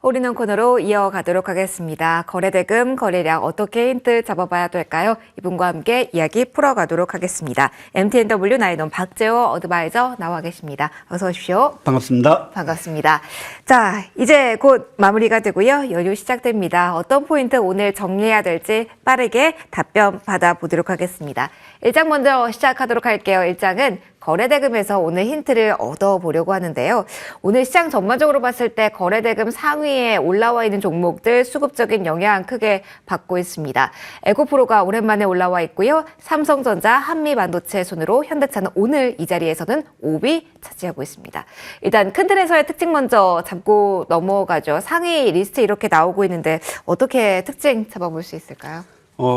홀인원 코너로 이어가도록 하겠습니다. 거래대금, 거래량 어떻게 힌트 잡아봐야 될까요? 이분과 함께 이야기 풀어가도록 하겠습니다. MTNW 나인원 박재호 어드바이저 나와 계십니다. 어서 오십시오. 반갑습니다. 반갑습니다. 자, 이제 곧 마무리가 되고요. 연휴 시작됩니다. 어떤 포인트 오늘 정리해야 될지 빠르게 답변 받아보도록 하겠습니다. 1장 먼저 시작하도록 할게요. 1장은 거래대금에서 오늘 힌트를 얻어보려고 하는데요. 오늘 시장 전반적으로 봤을 때 거래대금 상위에 올라와 있는 종목들 수급적인 영향 크게 받고 있습니다. 에코프로가 오랜만에 올라와 있고요. 삼성전자, 한미반도체 순으로 현대차는 오늘 이 자리에서는 5위 차지하고 있습니다. 일단 큰 틀에서의 특징 먼저 잡고 넘어가죠. 상위 리스트 이렇게 나오고 있는데 어떻게 특징 잡아볼 수 있을까요?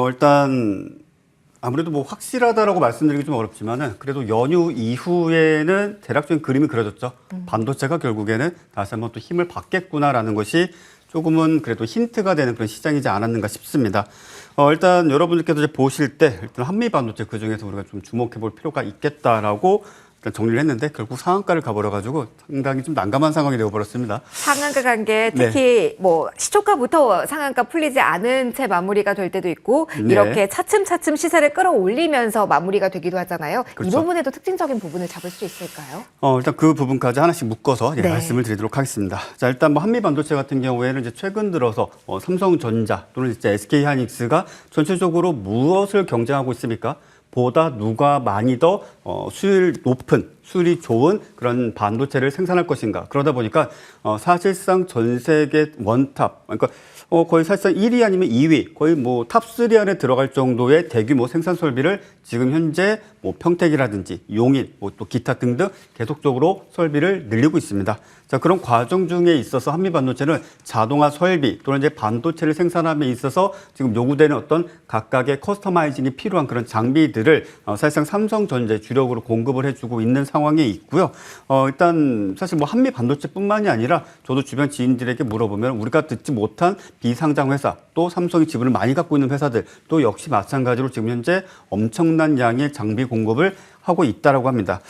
일단 아무래도 뭐 확실하다라고 말씀드리기 좀 어렵지만은 그래도 연휴 이후에는 대략적인 그림이 그려졌죠. 반도체가 결국에는 다시 한번 또 힘을 받겠구나라는 것이 조금은 그래도 힌트가 되는 그런 시장이지 않았는가 싶습니다. 일단 여러분들께서 이제 보실 때 일단 한미 반도체 그 중에서 우리가 좀 주목해 볼 필요가 있겠다라고 일단 정리를 했는데 결국 상한가를 가버려가지고 상당히 좀 난감한 상황이 되어버렸습니다. 상한가 간 게 특히 뭐 시초가부터 상한가 풀리지 않은 채 마무리가 될 때도 있고 이렇게 차츰차츰 시세를 끌어올리면서 마무리가 되기도 하잖아요. 그렇죠. 이 부분에도 특징적인 부분을 잡을 수 있을까요? 일단 그 부분까지 하나씩 묶어서 말씀을 드리도록 하겠습니다. 자, 일단 뭐 한미 반도체 같은 경우에는 이제 최근 들어서 삼성전자 또는 이제 SK하이닉스가 전체적으로 무엇을 경쟁하고 있습니까? 보다 누가 많이 더 수율 높은, 수율이 좋은 그런 반도체를 생산할 것인가. 그러다 보니까 사실상 전 세계 원탑, 그러니까 거의 사실상 1위 아니면 2위, 거의 뭐 탑3 안에 들어갈 정도의 대규모 생산 설비를 지금 현재 뭐 평택이라든지 용인, 뭐 또 기타 등등 계속적으로 설비를 늘리고 있습니다. 자, 그런 과정 중에 있어서 한미반도체는 자동화 설비 또는 이제 반도체를 생산함에 있어서 지금 요구되는 어떤 각각의 커스터마이징이 필요한 그런 장비들을 사실상 삼성전자에 주력으로 공급을 해주고 있는 상황에 있고요. 일단 사실 뭐 한미반도체뿐만이 아니라 저도 주변 지인들에게 물어보면 우리가 듣지 못한 비상장 회사 또 삼성이 지분을 많이 갖고 있는 회사들 또 역시 마찬가지로 지금 현재 엄청난 양의 장비 공급을 하고 있다라고 합니다.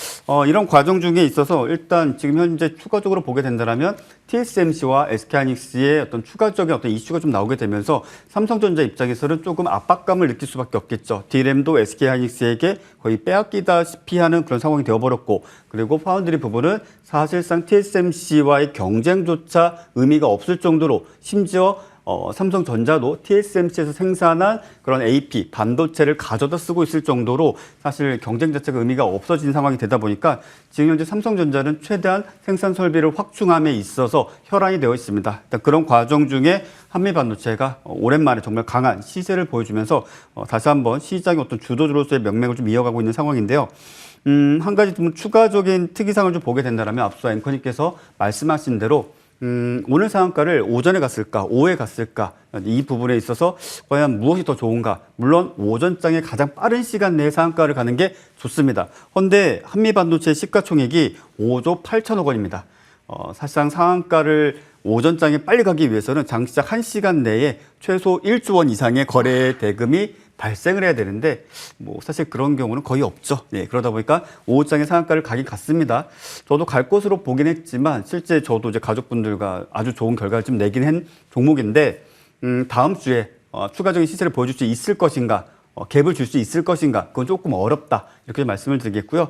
이런 과정 중에 있어서 일단 지금 현재 추가적으로 보게 된다면 TSMC와 SK하이닉스의 어떤 추가적인 어떤 이슈가 좀 나오게 되면서 삼성전자 입장에서는 조금 압박감을 느낄 수밖에 없겠죠. D램도 SK하이닉스에게 거의 빼앗기다시피 하는 그런 상황이 되어버렸고 그리고 파운드리 부분은 사실상 TSMC와의 경쟁조차 의미가 없을 정도로 심지어 삼성전자도 TSMC에서 생산한 그런 AP, 반도체를 가져다 쓰고 있을 정도로 사실 경쟁 자체가 의미가 없어진 상황이 되다 보니까 지금 현재 삼성전자는 최대한 생산 설비를 확충함에 있어서 혈안이 되어 있습니다. 일단 그런 과정 중에 한미반도체가 오랜만에 정말 강한 시세를 보여주면서 다시 한번 시장의 어떤 주도주로서의 명맥을 좀 이어가고 있는 상황인데요. 한 가지 좀 추가적인 특이사항을 좀 보게 된다면 앞서 앵커님께서 말씀하신 대로 오늘 상한가를 오전에 갔을까, 오후에 갔을까, 이 부분에 있어서 과연 무엇이 더 좋은가? 물론 오전장에 가장 빠른 시간 내에 상한가를 가는 게 좋습니다. 그런데 한미반도체 시가총액이 5조 8천억 원입니다. 사실상 상한가를 오전장에 빨리 가기 위해서는 장 시작 1시간 내에 최소 1조 원 이상의 거래 대금이 발생을 해야 되는데 뭐 사실 그런 경우는 거의 없죠. 그러다 보니까 오후장에 상한가를 가긴 갔습니다. 저도 갈 것으로 보긴 했지만 실제 저도 이제 가족분들과 아주 좋은 결과를 좀 내긴 한 종목인데 다음 주에 추가적인 시세를 보여줄 수 있을 것인가, 갭을 줄 수 있을 것인가, 그건 조금 어렵다 이렇게 말씀을 드리겠고요.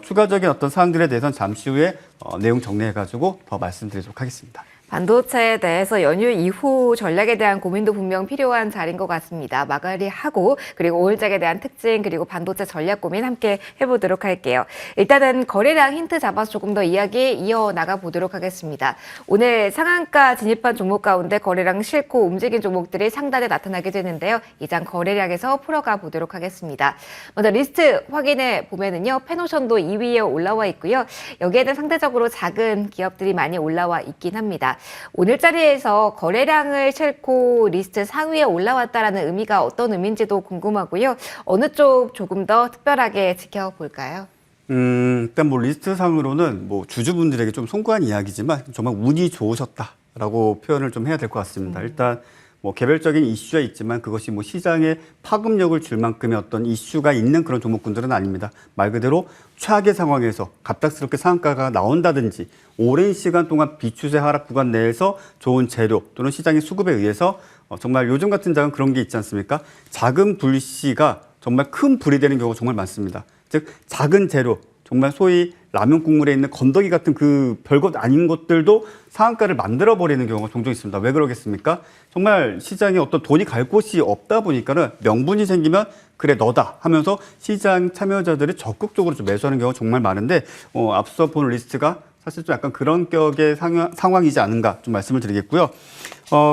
추가적인 어떤 사항들에 대해서는 잠시 후에 내용 정리해가지고 더 말씀드리도록 하겠습니다. 반도체에 대해서 연휴 이후 전략에 대한 고민도 분명 필요한 자리인 것 같습니다. 마무리하고 그리고 5일장에 대한 특징 그리고 반도체 전략 고민 함께 해보도록 할게요. 일단은 거래량 힌트 잡아서 조금 더 이야기 이어나가 보도록 하겠습니다. 오늘 상한가 진입한 종목 가운데 거래량 싫고 움직인 종목들이 상단에 나타나게 되는데요. 이 장 거래량에서 풀어가 보도록 하겠습니다. 먼저 리스트 확인해 보면은요. 페노션도 2위에 올라와 있고요. 여기에는 상대적으로 작은 기업들이 많이 올라와 있긴 합니다. 오늘 자리에서 거래량을 싣고 리스트 상위에 올라왔다라는 의미가 어떤 의미인지도 궁금하고요. 어느 쪽 조금 더 특별하게 지켜볼까요? 일단 뭐 리스트상으로는 뭐 주주분들에게 좀 송구한 이야기지만 정말 운이 좋으셨다라고 표현을 좀 해야 될 것 같습니다. 일단 뭐 개별적인 이슈가 있지만 그것이 뭐 시장에 파급력을 줄 만큼의 어떤 이슈가 있는 그런 종목군들은 아닙니다. 말 그대로 최악의 상황에서 갑작스럽게 상한가가 나온다든지 오랜 시간 동안 비추세 하락 구간 내에서 좋은 재료 또는 시장의 수급에 의해서 정말 요즘 같은 장은 그런 게 있지 않습니까? 작은 불씨가 정말 큰 불이 되는 경우가 정말 많습니다. 즉 작은 재료, 정말 소위 라면 국물에 있는 건더기 같은 그 별것 아닌 것들도 상한가를 만들어버리는 경우가 종종 있습니다. 왜 그러겠습니까? 정말 시장에 어떤 돈이 갈 곳이 없다 보니까는 명분이 생기면 그래 너다 하면서 시장 참여자들이 적극적으로 좀 매수하는 경우가 정말 많은데 앞서 본 리스트가 사실 좀 약간 그런 격의 상황이지 않은가 좀 말씀을 드리겠고요.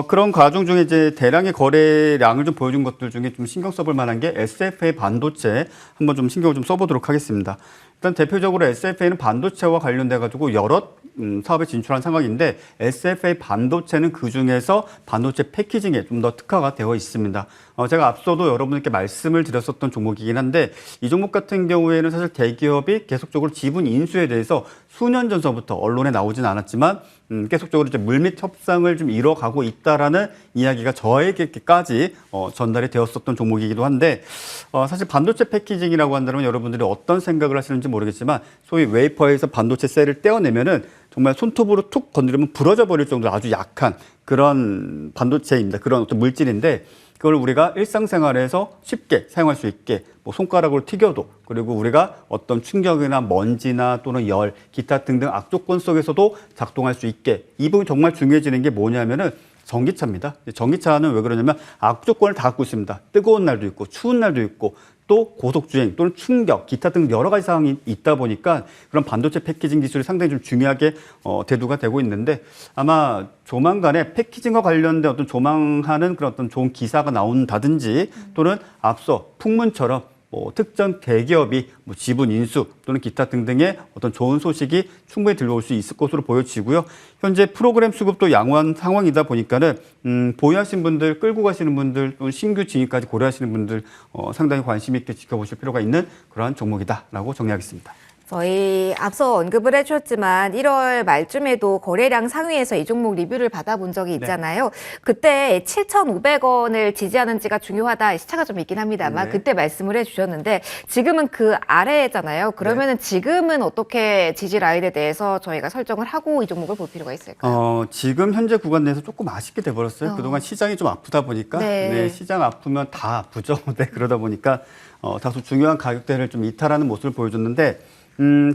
그런 과정 중에 이제 대량의 거래량을 좀 보여준 것들 중에 좀 신경 써볼 만한 게 SFA 반도체 한번 좀 신경을 좀 써보도록 하겠습니다. 일단 대표적으로 SFA는 반도체와 관련돼 가지고 여러 사업에 진출한 상황인데 SFA 반도체는 그 중에서 반도체 패키징에 좀 더 특화가 되어 있습니다. 제가 앞서도 여러분께 말씀을 드렸었던 종목이긴 한데 이 종목 같은 경우에는 사실 대기업이 계속적으로 지분 인수에 대해서 수년 전서부터 언론에 나오진 않았지만 계속적으로 이제 물밑 협상을 좀 이뤄가고 있다라는 이야기가 저에게까지 전달이 되었었던 종목이기도 한데 사실 반도체 패키징이라고 한다면 여러분들이 어떤 생각을 하시는지 모르겠지만 소위 웨이퍼에서 반도체 셀을 떼어내면은 정말 손톱으로 툭 건드리면 부러져 버릴 정도로 아주 약한 그런 반도체입니다. 그런 어떤 물질인데 그걸 우리가 일상생활에서 쉽게 사용할 수 있게 뭐 손가락으로 튀겨도 그리고 우리가 어떤 충격이나 먼지나 또는 열, 기타 등등 악조건 속에서도 작동할 수 있게 이 부분이 정말 중요해지는 게 뭐냐면은 전기차입니다. 전기차는 왜 그러냐면 악조건을 다 갖고 있습니다. 뜨거운 날도 있고 추운 날도 있고 또 고속주행 또는 충격, 기타 등 여러 가지 상황이 있다 보니까 그런 반도체 패키징 기술이 상당히 좀 중요하게 대두가 되고 있는데 아마 조만간에 패키징과 관련된 어떤 조망하는 그런 어떤 좋은 기사가 나온다든지 또는 앞서 풍문처럼 특정 대기업이 지분 인수 또는 기타 등등의 어떤 좋은 소식이 충분히 들려올 수 있을 것으로 보여지고요. 현재 프로그램 수급도 양호한 상황이다 보니까는 보유하신 분들, 끌고 가시는 분들, 또 신규 진입까지 고려하시는 분들 상당히 관심 있게 지켜보실 필요가 있는 그러한 종목이다라고 정리하겠습니다. 저희 앞서 언급을 해주셨지만 1월 말쯤에도 거래량 상위에서 이 종목 리뷰를 받아본 적이 있잖아요. 그때 7,500원을 지지하는지가 중요하다 시차가 좀 있긴 합니다만 그때 말씀을 해주셨는데 지금은 그 아래잖아요. 그러면은 지금은 어떻게 지지 라인에 대해서 저희가 설정을 하고 이 종목을 볼 필요가 있을까요? 지금 현재 구간 내에서 조금 아쉽게 돼버렸어요. 그동안 시장이 좀 아프다 보니까 시장 아프면 다 아프죠. 그러다 보니까 다소 중요한 가격대를 좀 이탈하는 모습을 보여줬는데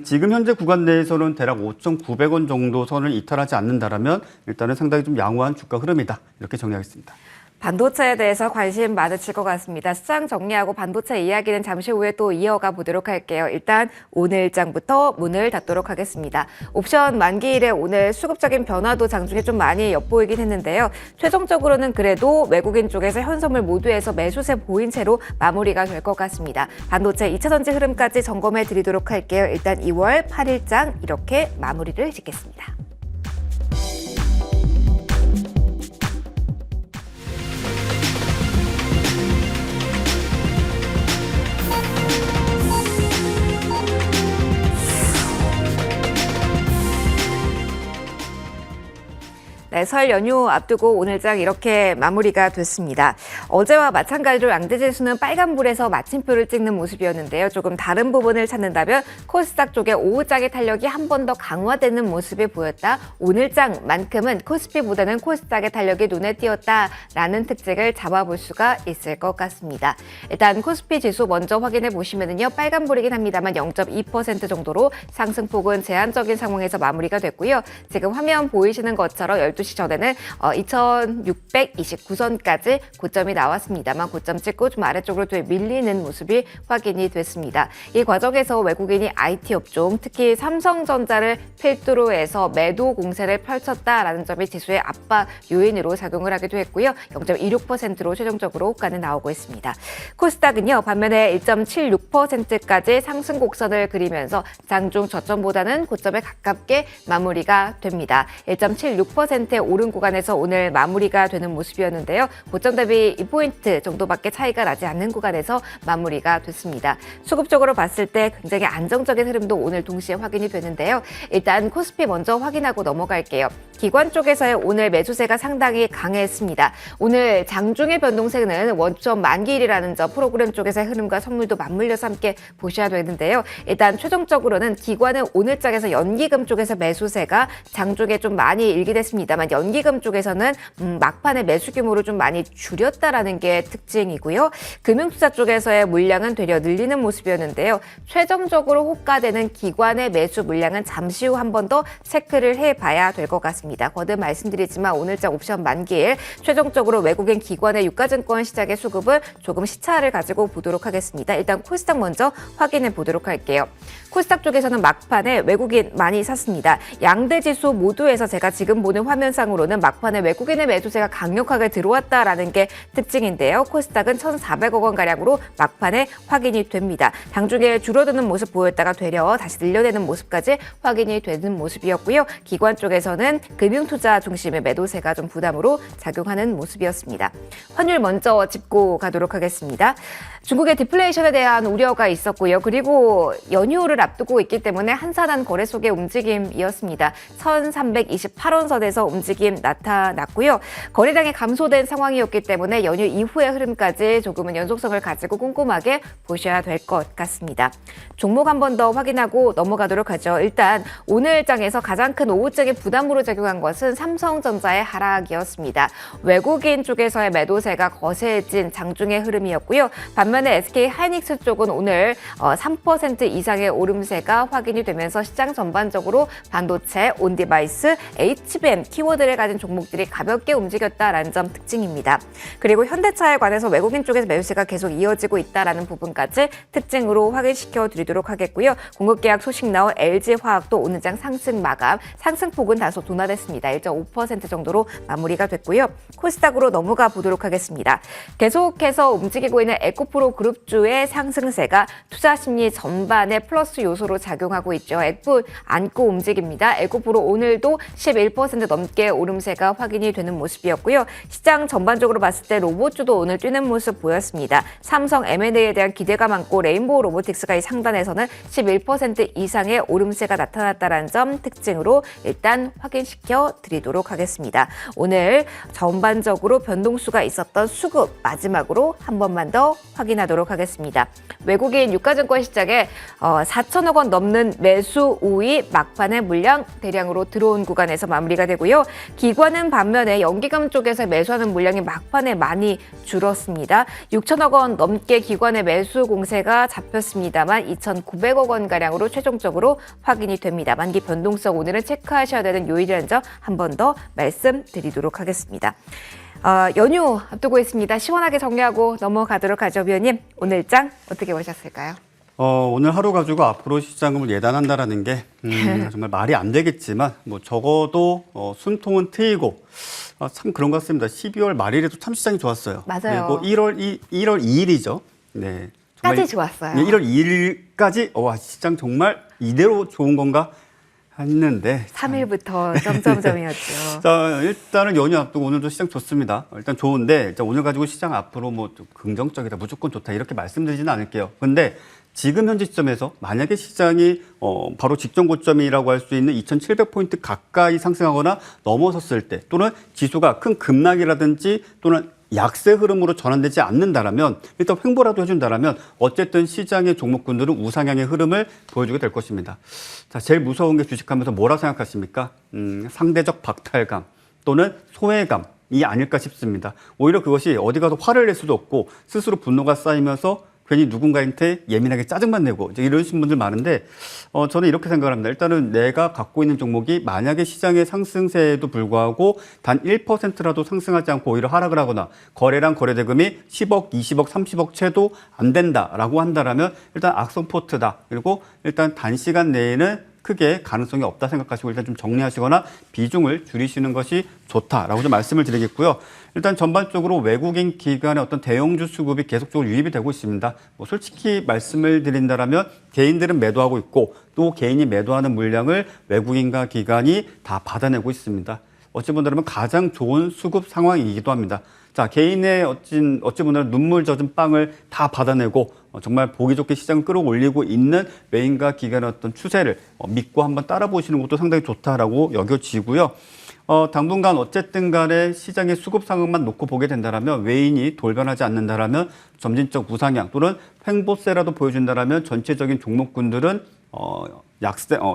지금 현재 구간 내에서는 대략 5,900원 정도 선을 이탈하지 않는다라면 일단은 상당히 좀 양호한 주가 흐름이다. 이렇게 정리하겠습니다. 반도체에 대해서 관심 많으실 것 같습니다. 시장 정리하고 반도체 이야기는 잠시 후에 또 이어가 보도록 할게요. 일단 오늘장부터 문을 닫도록 하겠습니다. 옵션 만기일에 오늘 수급적인 변화도 장중에 좀 많이 엿보이긴 했는데요. 최종적으로는 그래도 외국인 쪽에서 현선물 모두에서 매수세 보인 채로 마무리가 될 것 같습니다. 반도체 2차전지 흐름까지 점검해 드리도록 할게요. 일단 2월 8일장 이렇게 마무리를 짓겠습니다. 네, 설 연휴 앞두고 오늘장 이렇게 마무리가 됐습니다. 어제와 마찬가지로 양대지수는 빨간불에서 마침표를 찍는 모습이었는데요. 조금 다른 부분을 찾는다면 코스닥 쪽의 오후장의 탄력이 한 번 더 강화되는 모습이 보였다. 오늘장만큼은 코스피보다는 코스닥의 탄력이 눈에 띄었다라는 특징을 잡아볼 수가 있을 것 같습니다. 일단 코스피 지수 먼저 확인해 보시면은요. 빨간불이긴 합니다만 0.2% 정도로 상승폭은 제한적인 상황에서 마무리가 됐고요. 지금 화면 보이시는 것처럼 12시 전에는 2629선까지 고점이 나왔습니다만 고점 찍고 좀 아래쪽으로 또 밀리는 모습이 확인이 됐습니다. 이 과정에서 외국인이 IT 업종, 특히 삼성전자를 필두로 해서 매도 공세를 펼쳤다라는 점이 지수의 압박 요인으로 작용을 하기도 했고요. 0.26%로 최종적으로 호가는 나오고 있습니다. 코스닥은요, 반면에 1.76%까지 상승 곡선을 그리면서 장중 저점보다는 고점에 가깝게 마무리가 됩니다. 1.76%의 오른 구간에서 오늘 마무리가 되는 모습이었는데요. 고점 대비 2포인트 정도밖에 차이가 나지 않는 구간에서 마무리가 됐습니다. 수급적으로 봤을 때 굉장히 안정적인 흐름도 오늘 동시에 확인이 되는데요. 일단 코스피 먼저 확인하고 넘어갈게요. 기관 쪽에서의 오늘 매수세가 상당히 강했습니다. 오늘 장중의 변동세는 원점 만기일이라는 점 프로그램 쪽에서의 흐름과 선물도 맞물려서 함께 보셔야 되는데요. 일단 최종적으로는 기관은 오늘 장에서 연기금 쪽에서 매수세가 장중에 좀 많이 일기됐습니다만 연기금 쪽에서는 막판에 매수 규모를 좀 많이 줄였다라는 게 특징이고요. 금융투자 쪽에서의 물량은 되려 늘리는 모습이었는데요. 최종적으로 호가되는 기관의 매수 물량은 잠시 후 한 번 더 체크를 해봐야 될 것 같습니다. 거듭 말씀드리지만 오늘장 옵션 만기일 최종적으로 외국인 기관의 유가증권 시장의 수급을 조금 시차를 가지고 보도록 하겠습니다. 일단 코스닥 먼저 확인해 보도록 할게요. 코스닥 쪽에서는 막판에 외국인 많이 샀습니다. 양대 지수 모두에서 제가 지금 보는 화면상으로는 막판에 외국인의 매수세가 강력하게 들어왔다라는 게 특징인데요. 코스닥은 1,400억 원가량으로 막판에 확인이 됩니다. 장중에 줄어드는 모습 보였다가 되려 다시 늘려내는 모습까지 확인이 되는 모습이었고요. 기관 쪽에서는 금융투자 중심의 매도세가 좀 부담으로 작용하는 모습이었습니다. 환율 먼저 짚고 가도록 하겠습니다. 중국의 디플레이션에 대한 우려가 있었고요. 그리고 연휴를 앞두고 있기 때문에 한산한 거래 속의 움직임이었습니다. 1,328원 선에서 움직임 나타났고요. 거래량이 감소된 상황이었기 때문에 연휴 이후의 흐름까지 조금은 연속성을 가지고 꼼꼼하게 보셔야 될 것 같습니다. 종목 한 번 더 확인하고 넘어가도록 하죠. 일단 오늘 장에서 가장 큰 오후장의 부담으로 작용한 것은 삼성전자의 하락이었습니다. 외국인 쪽에서의 매도세가 거세진 장중의 흐름이었고요. 반면에 SK 하이닉스 쪽은 오늘 3% 이상의 오름세가 확인이 되면서 시장 전반적으로 반도체, 온디바이스, HBM 키워드를 가진 종목들이 가볍게 움직였다라는 점 특징입니다. 그리고 현대차에 관해서 외국인 쪽에서 매수세가 계속 이어지고 있다라는 부분까지 특징으로 확인시켜 드리도록 하겠고요. 공급계약 소식 나온 LG화학도 오늘 장 상승 마감, 상승폭은 다소 둔화됐습니다. 1.5% 정도로 마무리가 됐고요. 코스닥으로 넘어가 보도록 하겠습니다. 계속해서 움직이고 있는 에코프로 그룹주의 상승세가 투자 심리 전반에 플러스 요소로 작용하고 있죠. 액부 안고 움직입니다. 에코프로 오늘도 11% 넘게 오름세가 확인이 되는 모습이었고요. 시장 전반적으로 봤을 때 로봇주도 오늘 뛰는 모습 보였습니다. 삼성 M&A에 대한 기대가 많고 레인보우 로보틱스가 이 상단에서는 11% 이상의 오름세가 나타났다는 점 특징으로 일단 확인시켜 드리도록 하겠습니다. 오늘 전반적으로 변동수가 있었던 수급 마지막으로 한 번만 더 확인하도록 하겠습니다. 외국인 유가증권 시장에 4천억 원 넘는 매수 우위 막판에 물량 대량으로 들어온 구간에서 마무리가 되고요. 기관은 반면에 연기금 쪽에서 매수하는 물량이 막판에 많이 줄었습니다. 6천억 원 넘게 기관의 매수 공세가 잡혔습니다만 2,900억 원가량으로 최종적으로 확인이 됩니다. 만기 변동성 오늘은 체크하셔야 되는 요일이라는 점 한 번 더 말씀드리도록 하겠습니다. 연휴 앞두고 있습니다. 시원하게 정리하고 넘어가도록 하죠. 위원님, 오늘 장 어떻게 보셨을까요? 오늘 하루 가지고 앞으로 시장을 예단한다라는 게 정말 말이 안 되겠지만 뭐 적어도 숨통은 트이고 참 그런 것 같습니다. 12월 말일에도 참 시장이 좋았어요. 맞아요. 그리고 1월 2일이죠. 네. 까지 좋았어요. 네, 1월 2일까지 와 시장 정말 이대로 좋은 건가 했는데 3일부터 점점점이었죠. 자, 일단은 연휴 앞두고 오늘도 시장 좋습니다. 일단 좋은데 오늘 가지고 시장 앞으로 뭐 긍정적이다, 무조건 좋다 이렇게 말씀드리지는 않을게요. 근데 지금 현재 시점에서 만약에 시장이 바로 직전 고점이라고 할 수 있는 2,700포인트 가까이 상승하거나 넘어섰을 때 또는 지수가 큰 급락이라든지 또는 약세 흐름으로 전환되지 않는다라면 일단 횡보라도 해준다라면 어쨌든 시장의 종목군들은 우상향의 흐름을 보여주게 될 것입니다. 자, 제일 무서운 게 주식하면서 뭐라 생각하십니까? 상대적 박탈감 또는 소외감이 아닐까 싶습니다. 오히려 그것이 어디 가서 화를 낼 수도 없고 스스로 분노가 쌓이면서 괜히 누군가한테 예민하게 짜증만 내고 이제 이러신 분들 많은데 저는 이렇게 생각을 합니다. 일단은 내가 갖고 있는 종목이 만약에 시장의 상승세에도 불구하고 단 1%라도 상승하지 않고 오히려 하락을 하거나 거래량 거래대금이 10억, 20억, 30억 채도 안 된다라고 한다라면 일단 악성 포트다. 그리고 일단 단시간 내에는 크게 가능성이 없다 생각하시고 일단 좀 정리하시거나 비중을 줄이시는 것이 좋다라고 좀 말씀을 드리겠고요. 일단 전반적으로 외국인 기관의 어떤 대형주 수급이 계속적으로 유입이 되고 있습니다. 뭐 솔직히 말씀을 드린다라면 개인들은 매도하고 있고 또 개인이 매도하는 물량을 외국인과 기관이 다 받아내고 있습니다. 어찌 보면 가장 좋은 수급 상황이기도 합니다. 자, 개인의 어찌 보면 눈물 젖은 빵을 다 받아내고 정말 보기 좋게 시장을 끌어올리고 있는 외인과 기관의 어떤 추세를 믿고 한번 따라 보시는 것도 상당히 좋다라고 여겨지고요. 당분간 어쨌든 간에 시장의 수급 상황만 놓고 보게 된다면 외인이 돌변하지 않는다라면 점진적 우상향 또는 횡보세라도 보여준다라면 전체적인 종목군들은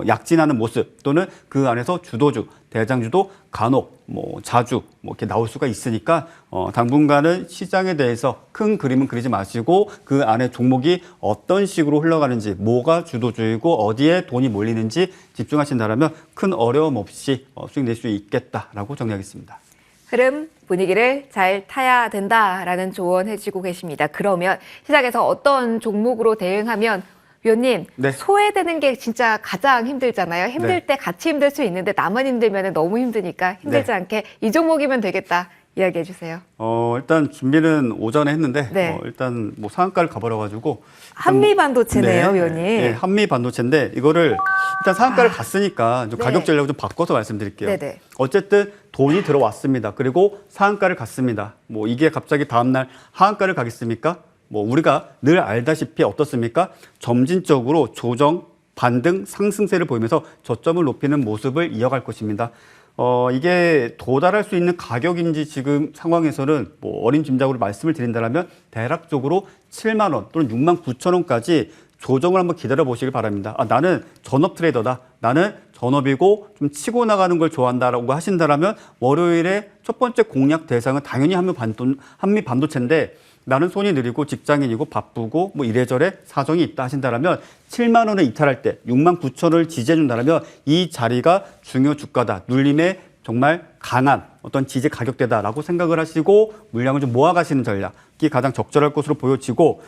약진하는 모습 또는 그 안에서 주도주, 대장주도 간혹 자주 이렇게 나올 수가 있으니까 당분간은 시장에 대해서 큰 그림은 그리지 마시고 그 안에 종목이 어떤 식으로 흘러가는지 뭐가 주도주이고 어디에 돈이 몰리는지 집중하신다면 큰 어려움 없이 수익 낼 수 있겠다라고 정리하겠습니다. 흐름, 분위기를 잘 타야 된다라는 조언 해주고 계십니다. 그러면 시장에서 어떤 종목으로 대응하면 위원님, 네. 소외되는 게 진짜 가장 힘들잖아요. 힘들 네. 때 같이 힘들 수 있는데 나만 힘들면 너무 힘드니까 힘들지 네. 않게 이 종목이면 되겠다. 이야기해 주세요. 일단 준비는 오전에 했는데 네. 일단 상한가를 가버려가지고 한미반도체네요, 위원님. 네, 한미반도체인데 이거를 일단 상한가를 갔으니까 좀 네. 가격 전략을 좀 바꿔서 말씀드릴게요. 네네. 어쨌든 돈이 들어왔습니다. 그리고 상한가를 갔습니다. 이게 갑자기 다음날 하한가를 가겠습니까? 우리가 늘 알다시피 어떻습니까? 점진적으로 조정, 반등, 상승세를 보이면서 저점을 높이는 모습을 이어갈 것입니다. 이게 도달할 수 있는 가격인지 지금 상황에서는 어림짐작으로 말씀을 드린다면 대략적으로 7만 원 또는 6만 9천 원까지 조정을 한번 기다려 보시길 바랍니다. 나는 전업 트레이더다. 나는 전업이고 좀 치고 나가는 걸 좋아한다라고 하신다면 월요일에 첫 번째 공략 대상은 당연히 한미 반도체인데 나는 손이 느리고 직장인이고 바쁘고 이래저래 사정이 있다 하신다면 7만 원을 이탈할 때 6만 9천 원을 지지해준다면 이 자리가 중요 주가다. 눌림의 정말 강한 어떤 지지 가격대다라고 생각을 하시고 물량을 좀 모아가시는 전략이 가장 적절할 것으로 보여지고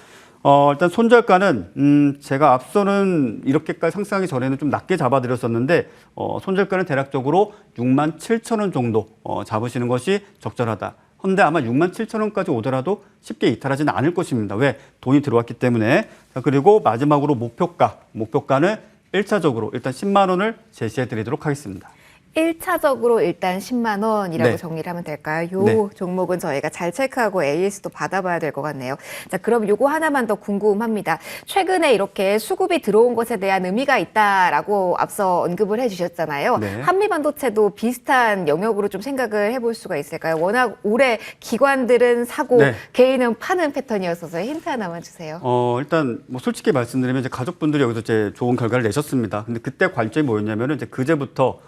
일단 손절가는 제가 앞서는 이렇게까지 상승하기 전에는 좀 낮게 잡아드렸었는데 손절가는 대략적으로 6만 7천 원 정도 잡으시는 것이 적절하다. 근데 아마 6만 7천 원까지 오더라도 쉽게 이탈하지는 않을 것입니다. 왜? 돈이 들어왔기 때문에. 자, 그리고 마지막으로 목표가는 1차적으로 일단 10만 원을 제시해 드리도록 하겠습니다. 1차적으로 일단 10만 원이라고 네. 정리를 하면 될까요? 요 네. 종목은 저희가 잘 체크하고 AS도 받아봐야 될 것 같네요. 자, 그럼 요거 하나만 더 궁금합니다. 최근에 이렇게 수급이 들어온 것에 대한 의미가 있다라고 앞서 언급을 해주셨잖아요. 네. 한미반도체도 비슷한 영역으로 좀 생각을 해볼 수가 있을까요? 워낙 올해 기관들은 사고 네. 개인은 파는 패턴이었어서 힌트 하나만 주세요. 일단 솔직히 말씀드리면 이제 가족분들이 여기서 이제 좋은 결과를 내셨습니다. 근데 그때 관점이 뭐였냐면은 이제 그제부터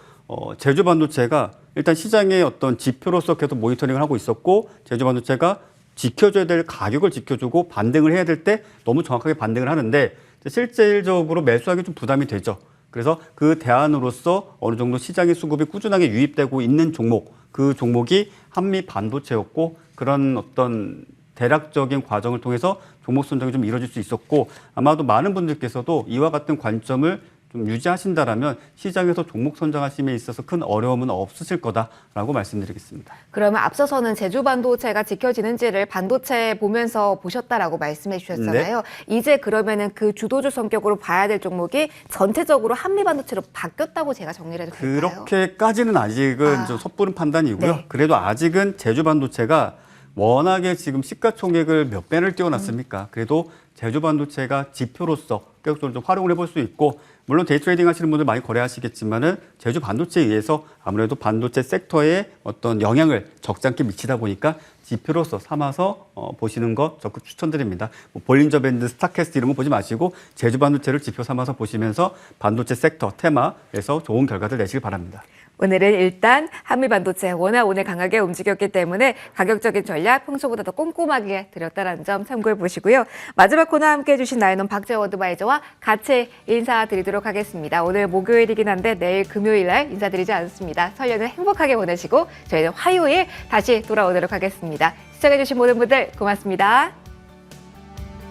제주 반도체가 일단 시장의 어떤 지표로서 계속 모니터링을 하고 있었고 제주 반도체가 지켜줘야 될 가격을 지켜주고 반등을 해야 될 때 너무 정확하게 반등을 하는데 실질적으로 매수하기 좀 부담이 되죠. 그래서 그 대안으로서 어느 정도 시장의 수급이 꾸준하게 유입되고 있는 종목, 그 종목이 한미 반도체였고 그런 어떤 대략적인 과정을 통해서 종목 선정이 좀 이루어질 수 있었고 아마도 많은 분들께서도 이와 같은 관점을 좀 유지하신다라면 시장에서 종목 선정하심에 있어서 큰 어려움은 없으실 거다라고 말씀드리겠습니다. 그러면 앞서서는 제주 반도체가 지켜지는지를 반도체 보면서 보셨다라고 말씀해 주셨잖아요. 이제 그러면은 그 주도주 성격으로 봐야 될 종목이 전체적으로 한미 반도체로 바뀌었다고 제가 정리를 해도 될까요? 그렇게까지는 아직은 좀 섣부른 판단이고요. 네. 그래도 아직은 제주 반도체가 워낙에 지금 시가총액을 몇 배를 띄워놨습니까? 그래도 제주 반도체가 지표로서 계속적으로 좀 활용을 해볼 수 있고 물론 데이트레이딩 하시는 분들 많이 거래하시겠지만은 제주 반도체에 의해서 아무래도 반도체 섹터에 어떤 영향을 적잖게 미치다 보니까 지표로서 삼아서 보시는 거 적극 추천드립니다. 볼린저 밴드, 스타캐스트 이런 거 보지 마시고 제주 반도체를 지표 삼아서 보시면서 반도체 섹터 테마에서 좋은 결과들 내시길 바랍니다. 오늘은 일단 한미반도체 워낙 오늘 강하게 움직였기 때문에 가격적인 전략 평소보다 더 꼼꼼하게 드렸다는 점 참고해 보시고요. 마지막 코너 함께해 주신 나이논 박재호 어드바이저와 같이 인사드리도록 하겠습니다. 오늘 목요일이긴 한데 내일 금요일 날 인사드리지 않습니다. 설 연휴 행복하게 보내시고 저희는 화요일 다시 돌아오도록 하겠습니다. 시청해 주신 모든 분들 고맙습니다.